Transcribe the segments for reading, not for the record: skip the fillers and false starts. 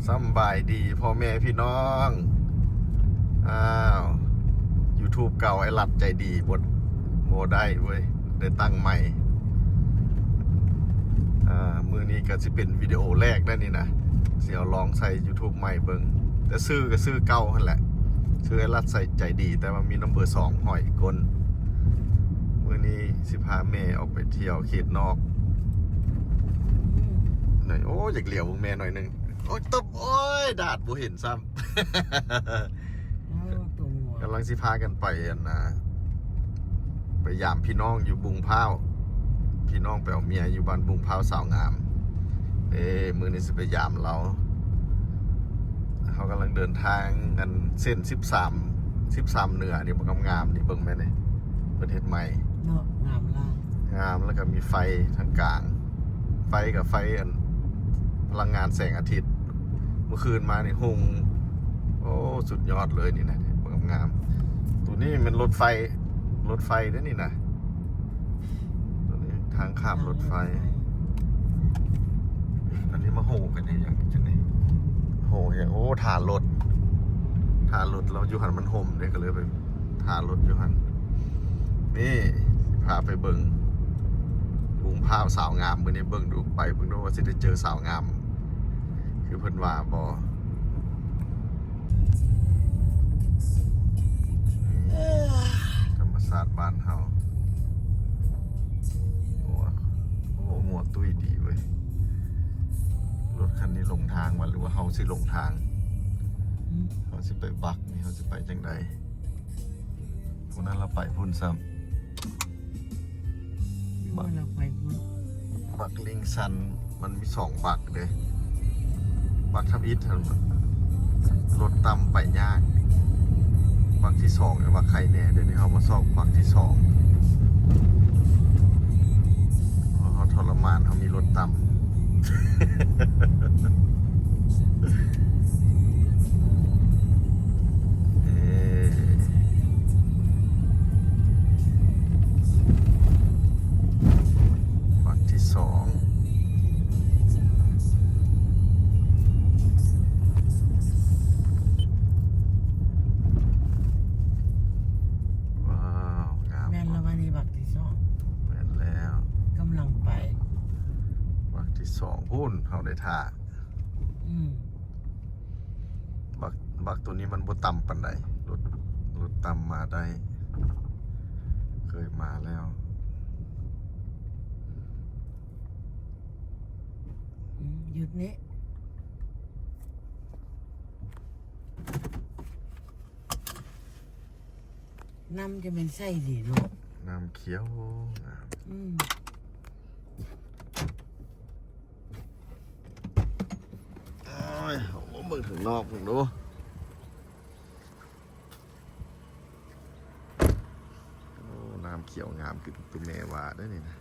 สำบายดีพ่อแม่พี่น้องYouTube เก่าไอ้หลัดใจดีบดได้เว้ยได้ตั้งใหม่มือนี้ก็จะเป็นวิดีโอแรกได้นี่นะเสียวลองใส่ YouTube ใหม่เบิงแต่ซื้อก็ซื้อเก่าหั่นแหละซื้อไอ้หลัดใส่ใจดีแต่ว่ามีน้ำเบอร์2ห้อยก้นมือนี้สิพาแม่ออกไปเที่ยวเขตนอกหน่อยโอ้อยากเหลียวแม่หน่อยนึงโอ้ยตบโอ้ยดาดบ่เห็นซ้ำ กำลังสิพากันไปไปยามพี่น้องอยู่บุงพร้าวพี่น้องไปเอาเมียอยู่บ้านบุงพร้าวสาวงามมือนี้สิไปยามเราเขากำลังเดินทางกันเส้น13เหนือนี่มันงามนี่เบิ่งแม่นี่ประเทศใหม่เนาะงามล่างงามแล้วก็มีไฟทางกลางไฟกับไฟพลังงานแสงอาทิตย์เมื่อคืนมานี่หงโอ้สุดยอดเลยนี่นะงามตัวนี้เป็นรถไฟด้วยนี่นะตัวนี้ทางข้ามรถไฟอันนี้มาโหกันนี่อย่างจังนี่โหอย่างโอ้ถ่ารถเราอยู่หันมันห่มเลยก็เลยไปถ่ารถอยู่หันนี่พาไปเบิ่งบุงพร้าวสาวงามมื้อนี้เบิ่งดูไปเบิ่งดูว่าสิได้เจอสาวงามคือเพิ่นว่าบ่ธรรมศาสตร์บ้านเฮาโอ้หมวดตุ้ยดีเว้ยรถคันนี้ลงทางมาหรือว่าเฮาสิลงทางเฮาสิไปบักนี่เฮาสิไปจังใดพวกนั้นเราไปพุ่นซ้ำเราไปพุ่นบักลิงซันมันมี2บักเด้บักทับอิฐรถต่ำไปยากบักที่2เนี่ยบักใครแน่เดี๋ยวนี้เขามาสอบบักที่2เขาทรมานเขามีรถต่ำบักที่2พุ่นเขาได้ท่าบักตัวนี้มันบ่ต่ำปานใดรถต่ำมาได้เคยมาแล้วหยุดนี้น้ำจะเป็นไส้ดีลูกน้ำเขียวเบิ่งถึงนอกผมดูโอ้น้ำเขียวงามคือตุ้มแม่ว่าได้นี่นะ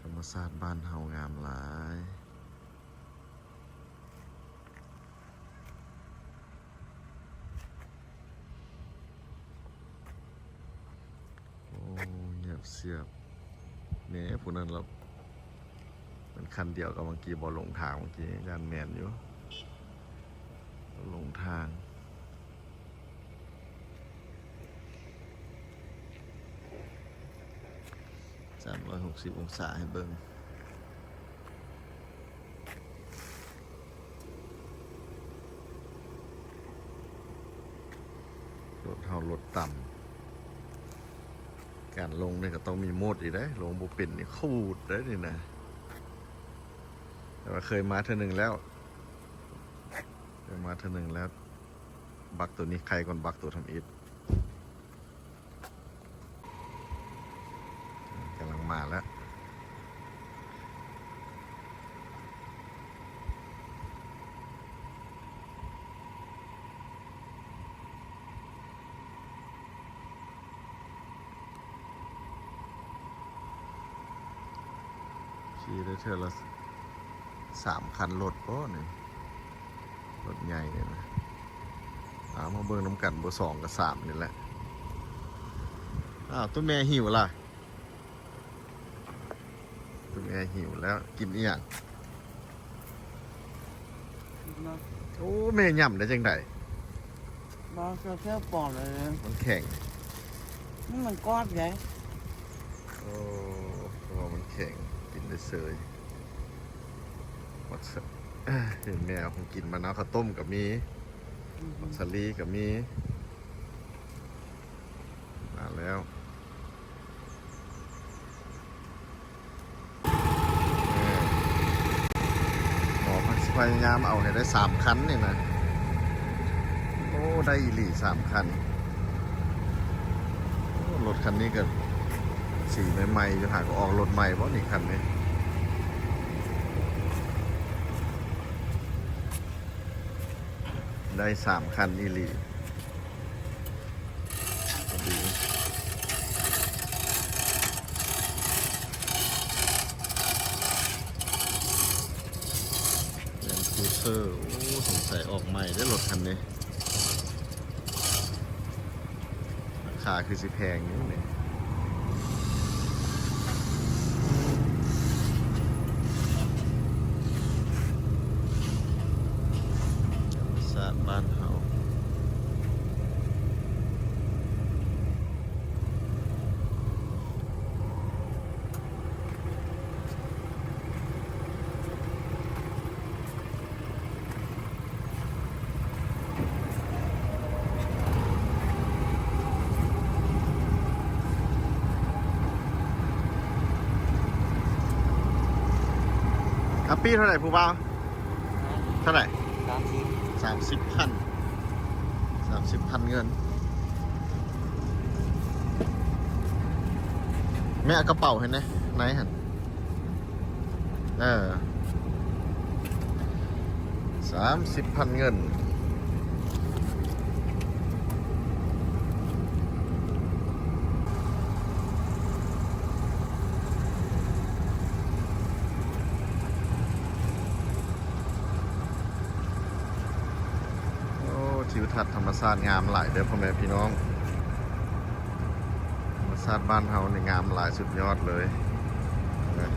ธรรมชาติบ้านเฮางามหลายโอ้เงียบเสียบแม่ผู้นั้นเรามันคันเดียวกับเมื่อกี้บอลงทางเมื่อกี้ยันแมนอยู่ลงทาง360 องศาให้เบิ่งรถเฮารถต่ำการลงนี่ก็ต้องมีโหมดอีกได้ลงบุเป็นนี่คูดได้นี่นะแต่ว่าเคยมาเท่านึงแล้วบักตัวนี้ใครก่อนบักตัวทำอิฐกำลังมาแล้วขี่ได้เท่าละ3 คันรถก็เนี่ยรถใหญ่เนี่ยนะมาเบิ่งน้ำกันเบอร์2กับ3นี่แหละตัวแม่หิวล่ะตัวแม่หิวแล้วกินอีหยัง ก เนาะ โอ้แม่ย่ำได้จังได บอสเที่ยวปอดเลย มันแข็ง นี่มันก้อนใหญ่ โอ้ตัวมันแข็งกินได้เสยหมดสเห็นแมวคงกินมาเนาะข้าวต้มกับมีมักสลีกับมีมาแล้วหมอพยายามเอาให้ได้3 คันนี่นะโอ้ได้อีหลี3 คันโอ้รถคันนี้ก็สีใหม่ๆจะหาก็ออกรถใหม่เพราะนี่คันนี้ได้3 คันอีหลีดีแลนด์ครูเซอร์โอ้สงสัยออกใหม่ได้รถคันนี้ราคาคือสิแพงอยู่เนี่ย สาดบ้านเฮาครับปีเท่าไหร่ผู้บ่าวเท่าไหร่ 30,000 30,000 เงิน แม่เอากระเป๋าเห็นไหมไหนหัน30,000 เงิน โอ้ทิวทัศน์ธรรมชาติงามหลายเด้อพ่อแม่พี่น้องธรรมชาติบ้านเฮาในงามหลายสุดยอดเลยนะ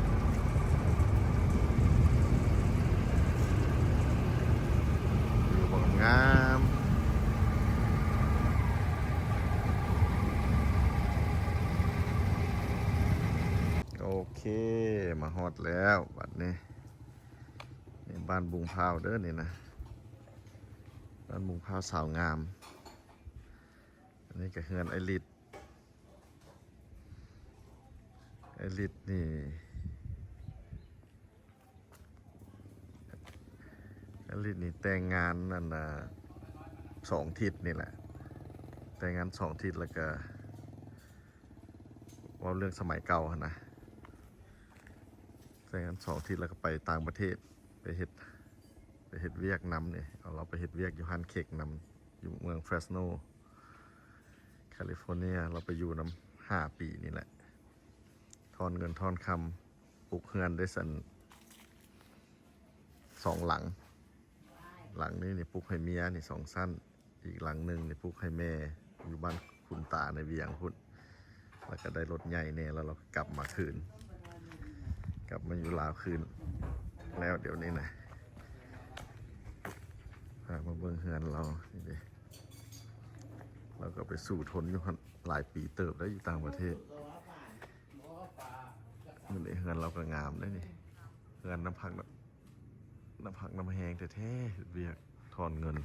อยู่บ่งามโอเคมาฮอดแล้วบัดนี้นี่บ้านบุงพร้าวเด้อนี่นะบ้านบุงพร้าวสาวงามอันนี้ก็เฮือนไอริดนี่ไอริดนี่แต่งงานนั่นนะ2 ทิศนี่แหละแต่งงาน2 ทิศแล้วก็ว่าเรื่องสมัยเก่าหั่นนะแต่งงาน2 ทิศแล้วก็ไปต่างประเทศไปเฮ็ดเวียกนำเนี่ยเอาเราไปเฮ็ดเวียกอยู่ฮันเค้กนำอยู่เมืองเฟรสโนแคลิฟอร์เนียเราไปอยู่นำ5 ปีนี่แหละทอนเงินทอนคำปลูกเฮือนได้สัน2 หลังนี้นี่ปลูกให้เมียนี่2 สั้นอีกหลังหนึ่งนี่ปลูกให้แม่อยู่บ้านคุณตาในเวียงพุ่นแล้วก็ได้รถใหญ่เนี่ยแล้วเราก็กลับมาคืนกลับมาอยู่ลาวคืนแล้วเดี๋ยวนี้นะพามาเบิ่งเฮือนเรานี่ดิเราก็ไปสู่ทนอยู่หลายปีเติบได้อยู่ต่างประเทศนี่เฮือนเราก็งามได้นี่เฮือนน้ำพักน้ำแหงแท้ๆเวียกทอนเงิน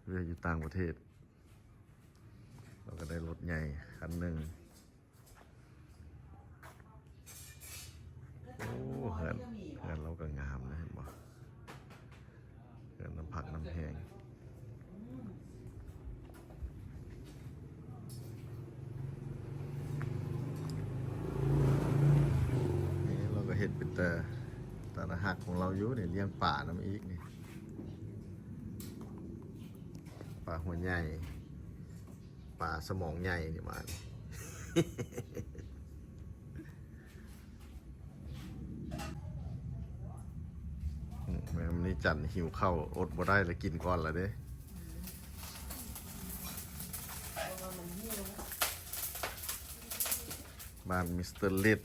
เวียกอยู่ต่างประเทศเราก็ได้รถใหญ่คันหนึ่งโอ้เฮือนเราก็งามนะเห็นบ่เฮือนน้ำพักน้ำแหงนี่เราก็เห็นเป็นแต่ละหักของเราอยู่เนี่ยเลี้ยงป่าน้ำอีกนี่ป่าหัวใหญ่ป่าสมองใหญ่นี่มานี่ แม่มันนี่จันหิวข้าวอดบ่ได้เลยกินก่อนละเด้บ้านมิสเตอร์ลิด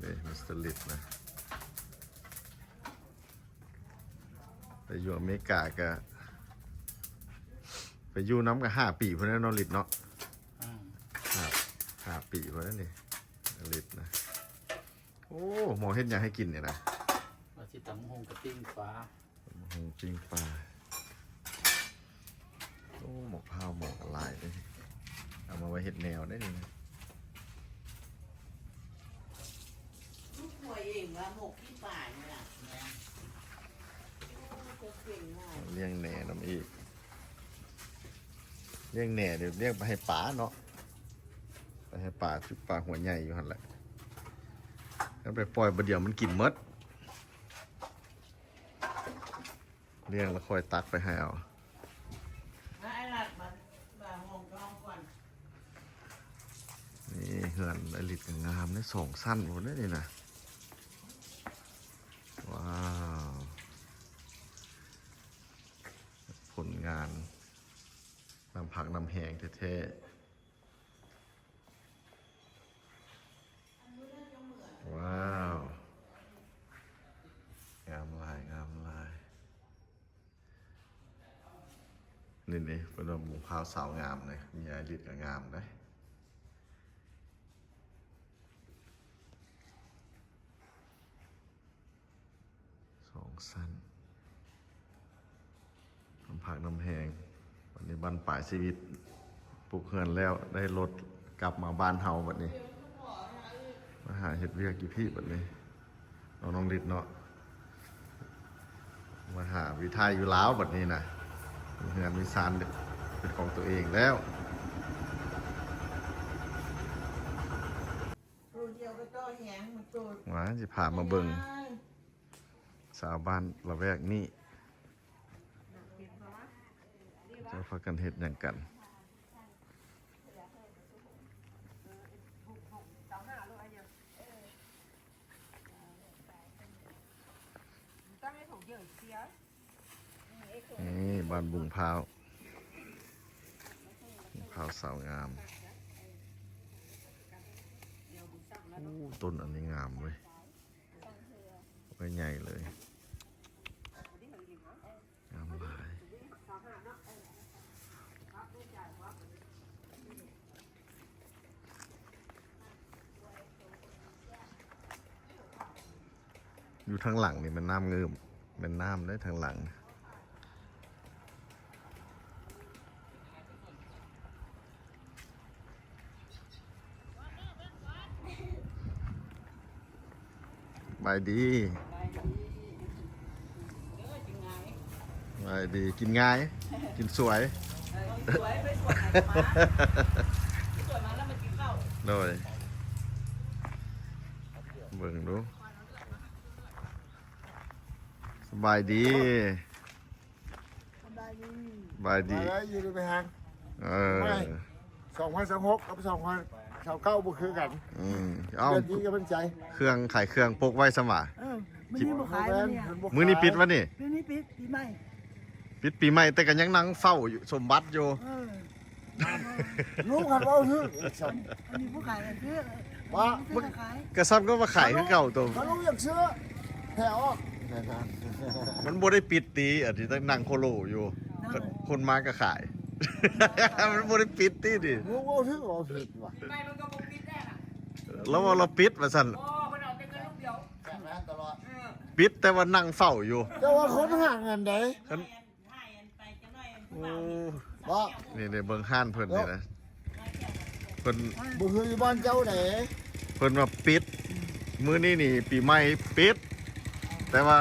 นี่มิสเตอร์ลิดนะ ไปอยู่อเมริกาก็ไปอยู่น้ำกับ5 ปีเพราะนั้นนอลิดเนาะ5 ปีเพราะนั้นนี่ลิดนะโอ้หมอเฮ็ดหยังให้กินเนี่ยนะ เราสิตำหงกระติ้งฟ้า หงปิ้งปลาโอ้หมกข้าวหมกอะไรเลยเอามาไว้เฮ็ดแนวได้นี่นะ ลูกหวยเองว่าหมกที่ป่าเนี่ยล่ะจะเก่งมาก เลี้ยงแหน่น้ำอีกเลี้ยงแหน่เดี๋ยวเลี้ยงไปให้ป๋าเนาะไปให้ป๋าจุดปลาหัวใหญ่อยู่หันแหละแล้วไปปล่อยประเดี๋ยวมันกินหมดเลี้ยงแล้วคอยตักไปให้เอา ไอ้หลัดมาห้องร้องก่อน นี่เหือนไอริดงามได้2 สั้นหมดเลยนี่นะว้าวผลงานนำผักนำแหงเท่ๆว้าวงามลายงามลายนี่เป็นหมูพร้าวสาวงามเลยมีไอริดกับงามเลย2 สั้นน้ำผักน้ำแหงวันนี้บ้านปลายชีวิตปลูกเฮือนแล้วได้รถกลับมาบ้านเฮาแบบนี้มาหาเห็ดเวียกกี่พี่แบบนี้น้องดิดเนาะมาหาวิทยอยู่ล้าวแบบนี้นะมีเฮือนมีซานเป็นของตัวเองแล้ว ตัวเดียวก็โตแหงมันตัว มาจะพามาเบิ่งสาวบ้านละแวกนี้จะพากันเห็ดอย่างกันนี่บ้านบุงพร้าวพร้าวสาวงามโอ้ต้นอันนี้งามเว้ยไว้ใหญ่เลยงามหลายอยู่ทางหลังนี่มันน้ำเงิมเป็นน้ำได้ทางหลังบายดีบายดีกินง่ายกินสวย สวยไปสวยไหนมาสวยมาแล้วมันกินข้าว โดยเบิ่งดูสบายดีสบายดี อยู่ในไปหาง เออ 2026กับ2029บ่คือกัน เอ้า เดือนนี้ก็เป็นใจ เครื่องขายเครื่องพกไว้สมา มันนี่บ่ขายแล้วเนี่ย มื้อนี้ปิดวะนี่ ปีนี้ปิดปีใหม่ ปิดปีใหม่แต่ก็ยังนั่งเฝ้าอยู่สมบัติอยู่ รู้กันว่าคือฉัน อันนี้ผู้ขายกันคือ ว่า ผู้ขาย กระซับก็มาขายคือเก่าตัว ถ้ารู้อยากซื้อแถวออกนั่น มันบ่ได้ปิดตีอันนี้ต้องนั่งโคโลอยู่ คนมาก็ขาย มันบ่ได้ปิดตีดิ รู้ว่าคือว่าผิดว่ะ ไม่มันก็บุกปิดได้ล่ะ แล้วว่าเราปิดว่าซั่น โอ้มันเอาแต่เงินลูกเดียว แข่งร้านตลอด ปิดแต่ว่านั่งเฝ้าอยู่ แต่ว่าคนหาเงินได้ ให้อันไปจะหน่อย โอ้ ว่า นี่เบิ่งห้านเพิ่นนี่นะเพิ่น บ่คืออยู่บ้านเจ้าไหน เพิ่นว่าปิดมื้อนี้นี่ปีใหม่ปิด แต่ว่า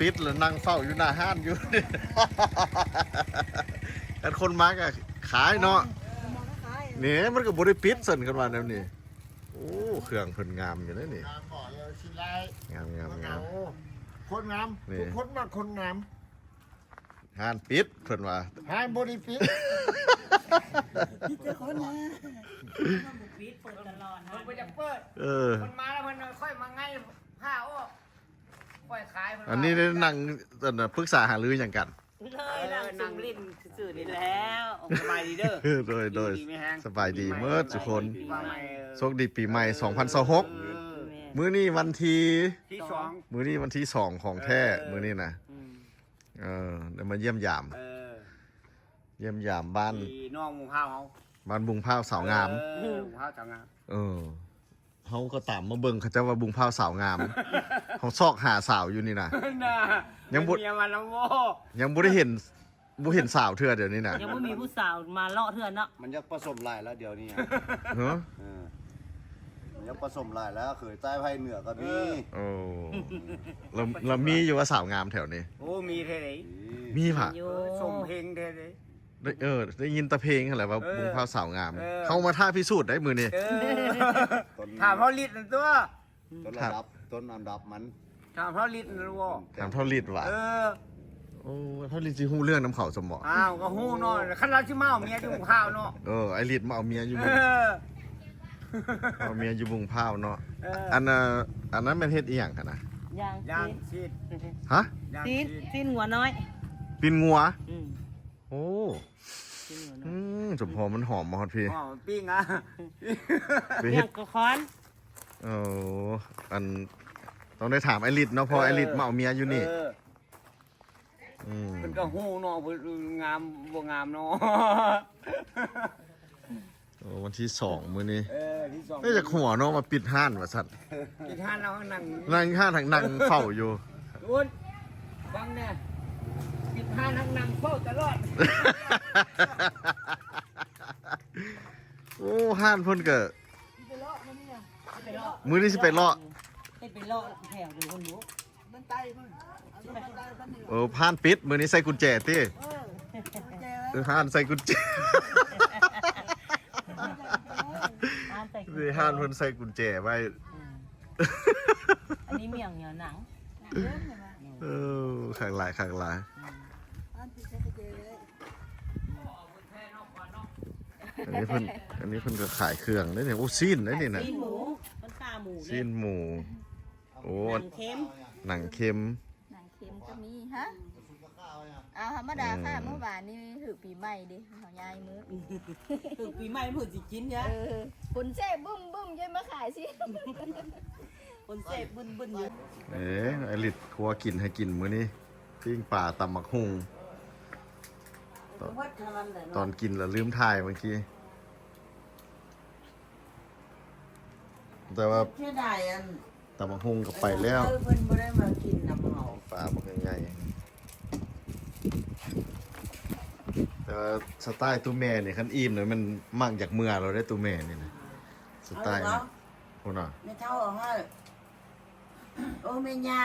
ปิดแล้วนั่งเฝ้าอยู่หน้าห้านอยู่ แต่คนมาก็ขายเนาะ จะมองขาย นี่มันก็บ่ได้ปิดซั่นกันว่าแนวนี้โอ้เครื่องเพิ่นงามอยู่เด้นี่ งามบ่เลยสิไล งามงามงาม คนงาม นี่ ทุกคนมาคนงาม ห้านปิดเพิ่นว่า หายบ่ได้ปิด ที่เจ้าคนนะ มันบุกปิดเปิดตลอด มันไปจะเปิด เออ มันมาแล้วมันค่อยมาไงผ้าออกค่อยขาย อันนี้ได้นั่งปรึกษาหารือหยังกัน เลยนั่งซุ่มลิ้นสื่อนี่แล้ว สบายดีเด้อ โดยสบายดีเมื่อทุกคน ว่าไง โชคดีปีใหม่ 2026มื้อนี้วันที่ ที่สอง มื้อนี้วันที่2ของแท้มื้อนี้นะ เดี๋ยวมาเยี่ยมยาม เยี่ยมยามบ้าน ที่น้องหมูข้าวเขา บ้านบุงพร้าวสาวงาม หมูข้าวสาวงาม เขาก็ตามมาเบิ่งเขาจะว่าบุงพร้าวสาวงาม เขาซอกหาสาวอยู่นี่นะ น่ะ ยังบ่ เมียมันแล้วโว้ ยังบ่ได้เห็นสาวเทื่อเดี๋ยวนี้นะ ยังไม่มีผู้สาวมาเลาะเถื่อนเนาะ มันยักผสมลายแล้วเดี๋ยวนี้ เฮ้อ มันยักผสมลายแล้วเคยใต้ไพ่เหนือก็มี โอ้เรามีอยู่ว่าสาวงามแถวนี้ โอ้มีเท่ไหน มีผ่ะ โย สมเพลงเท่ไหน ได้ยินแตะเพลงอะไรว่า เออ บุงพร้าวสาวงาม เออ เข้ามาท่าพิสูจน์ได้มือนี่ ถามเขาลิตรตัว ต้นอันดับมัน ถามเขาลิตรนะโว้ ถามเท่าลิดว่ะโอ้เท่าลิดสิฮู้เรื่องน้ำเขาสมอง อ้าวก็หู้เนาะคันเราชิมาเอาเมียที่หมูข้าวเนาะ ไอลิดมาเอาเมียอยู่ เอ บุง อ เอาเมียอยู่บุงพร้าวเนาะ เออ อันนั้นเป็นเฮ็ดอีหยังกันนะ ย่าง ย่างชีด ฮะ ย่าง ซี ชี น ด ซีนหัวน้อย ปินงัว อืม โอ้ ซีนหัวน้อย สมพอมันหอมมาฮอดพี่ อ๋อปิ้งอ่ะ ไป เลี้ เฮ็ ย ด งกระคอน โอ้อันต้องได้ถามไอลิดเนาะเพอไอลิดมาเอาเมียอยู่นี่ เออ ม มันก็หู้เนาะเพิ่นงามบ่งามเนาะ โอ้วันที่2มื้อนี้ ที่สอง ได้จากหัวเนาะมาปิดห้านว่าซั่น ที่ท่านเราข้างนั่ง นั่งห้านทางนั่งเฝ้าอยู่ อุ้นฟังเนี่ยปิดท่านั่งเฝ้าตลอด โอ้ห้านเพิ่นก็ ไปเลาะมันเนี่ย ไปเลาะ มื้อนี้สิไปเลาะ ให้ไปเลาะแถวดูคนรู้ มันไตมันเอามันไตมันนี่ ห้านปิดมื้อนี้ใส่กุญแจติ แกแล้ว ห้านใส่กุญแจ อ่านใส่ นี่ห้านเพิ่นใส่กุญแจไว้ อันนี้เมี่ยงเหนียวหนัง เริ่มเลยมา ข้างหลาย อันที่ใช้กระเจเลย อันนี้เพิ่นก็ขายเครื่องได้เนี่ยโอ้ซีนได้นี่น่ะ ซีนหมูต้นขาหมู ซีนหมู โอ้ หนังเค็ม หนังเค็ม หนังเค็มก็มีฮะเอาธรรมดาค่ะเมื่อวานนี่ถือปีใหม่ดิเขายายมื้อ ถึงปีใหม่เพิ่นสิกินเนี่ย คุณเซ่บึ้มบึ้มยัยมาขายสิ คนเสพบึนๆอยู่ ไอริดครัวกินให้กินมื้อนี้ปิ้งปลาตำบักหุ่ง วัดทานเลย ตอนกินแล้วลืมถ่ายเมื่อกี้ แต่ว่า เชื่อได้อัน ตำบักหุ่งก็ไปแล้ว เพิ่นบ่ได้มากินน้ำเฮา ปลาบักใหญ่ๆแต่ว่าสไตล์ตู้แม่เนี่ยคันอิ่มเนี่ยมันมั่งจากเมื่อเราได้ตู้แม่นี่นะสไตล์นะคนน่ะ ไม่เท่าเอาให้โอ้แม่ยา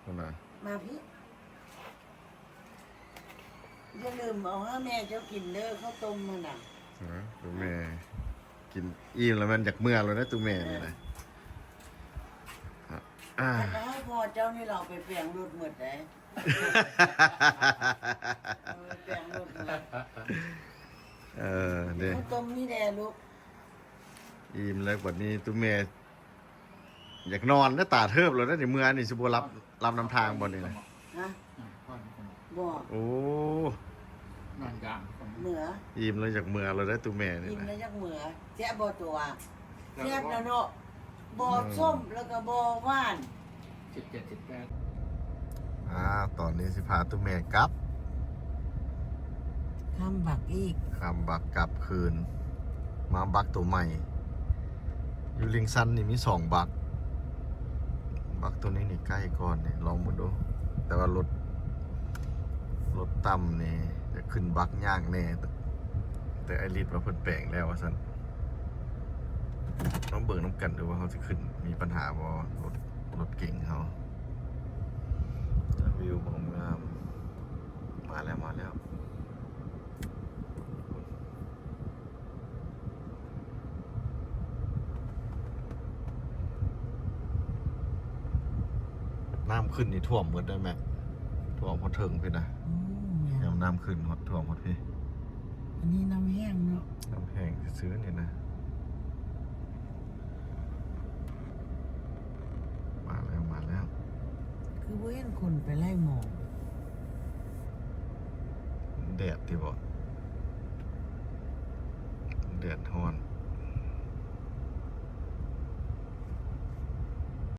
คนน่ะ มาพี่อย่าลืมเอาให้แม่เจ้ากินเด้อข้าวต้มมันน่ะ ตู้แม่กินอิ่มแล้วมันจากเมื่อเราได้ตู้แม่นี่นะอ่า แต่ให้พอเจ้านี่เราไปเปลี่ยนรถหมดเลยเปลี่ยนรถหมด เด้ ข้าวต้มนี่แดลูก อิ่มแล้ววันนี้ตู้แม่อยากนอนแล้วตาเทิบแล้วนะในเมื่อนี่สิบ่รับน้ำทางบ่นี่นะ ฮะบอก โอ้ เหมือ อิ่มแล้วจากเมื่อเราได้ตู้แม่นี่ กิน นะ แล้วจักเหมือแจ๊บ่ตัวแซ่บแล้วเนาะบ่ส้มแล้วก็บ่หวาน ตอนนี้สิพาตู้แม่กลับ คำบักอีก คำบักกลับคืน มาบักตัวใหม่อยู่ลิงซันนี่มี2บักตัวนี้นี่ใกล้ก่อนนี่ลองมาดู แต่ว่ารถต่ำนี่จะขึ้นบักยากแน่แต่ไอริดว่าเพิ่นแปลงแล้วว่าซั่นต้องเบิ่งน้ำกันดูว่าเขาจะขึ้นมีปัญหาบ่รถเก่งเขาวิวของงามมาแล้วน้ำขึ้นนี่ท่วมหมดได้ไหมท่วมพอเทิงพี่นะยามน้ำขึ้นท่วมหมดพี่ อันนี้น้ำแห้งเนาะ น้ำแห้งซื้อนี่นะมาแล้ว คือบ่เห็นคนไปไล่หมอก แดดที่บอก